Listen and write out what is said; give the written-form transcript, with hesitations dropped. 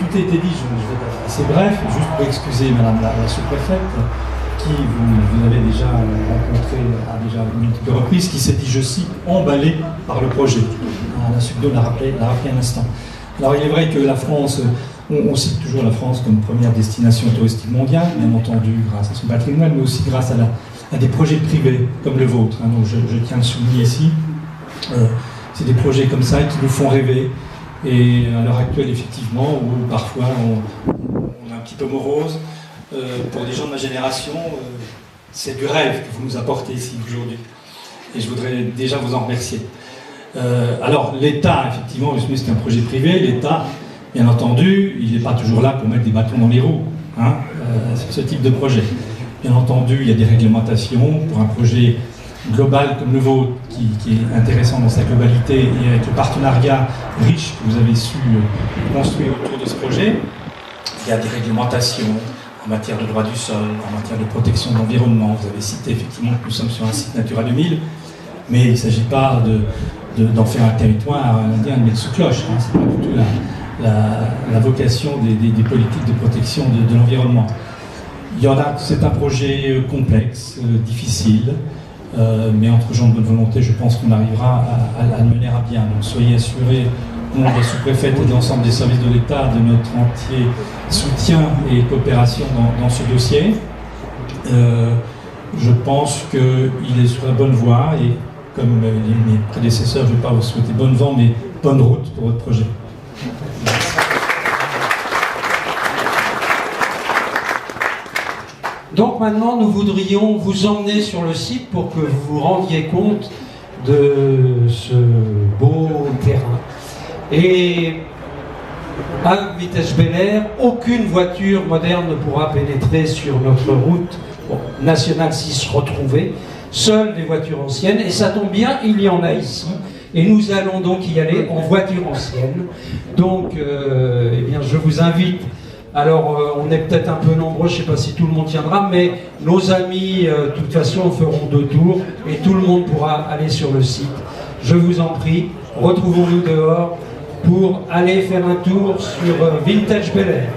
tout a été dit, je vais être assez bref, juste pour excuser Madame la sous-préfète, qui vous avez déjà rencontré à déjà une multitude de reprises, qui s'est dit, je cite, emballé par le projet. La Subdo l'a rappelé un instant. Alors il est vrai que la France, on cite toujours la France comme première destination touristique mondiale, bien entendu grâce à son patrimoine, mais aussi grâce à des projets privés comme le vôtre. Donc je tiens à le souligner ici. C'est des projets comme ça qui nous font rêver. Et à l'heure actuelle, effectivement, où parfois on est un petit peu morose, pour des gens de ma génération, c'est du rêve que vous nous apportez ici aujourd'hui. Et je voudrais déjà vous en remercier. Alors l'État, effectivement, c'est un projet privé, l'État, bien entendu, il n'est pas toujours là pour mettre des bâtons dans les roues, sur ce type de projet. Bien entendu, il y a des réglementations pour un projet global comme le vôtre, qui est intéressant dans sa globalité, et avec le partenariat riche que vous avez su construire autour de ce projet. Il y a des réglementations en matière de droit du sol, en matière de protection de l'environnement. Vous avez cité effectivement que nous sommes sur un site Natura 2000, mais il ne s'agit pas d'en faire un territoire indien de mettre sous cloche. Ce n'est pas du tout la vocation des politiques de protection de l'environnement. C'est un projet complexe, difficile, mais entre gens de bonne volonté, je pense qu'on arrivera à le mener à bien. Donc soyez assurés, au nom de la sous-préfète et de l'ensemble des services de l'État, de notre entier soutien et coopération dans ce dossier. Je pense qu'il est sur la bonne voie et comme mes prédécesseurs, je ne vais pas vous souhaiter bonne vent, mais bonne route pour votre projet. Donc maintenant, nous voudrions vous emmener sur le site pour que vous vous rendiez compte de ce beau terrain. Et à Vitesse-Bel-Air, aucune voiture moderne ne pourra pénétrer sur notre route nationale 6 retrouvée. Seules les voitures anciennes, et ça tombe bien, il y en a ici. Et nous allons donc y aller en voiture ancienne. Donc, eh bien, je vous invite. Alors, on est peut-être un peu nombreux, je ne sais pas si tout le monde tiendra, mais nos amis, de toute façon, feront 2 tours et tout le monde pourra aller sur le site. Je vous en prie, retrouvons-nous dehors pour aller faire un tour sur Vintage Bel-Air.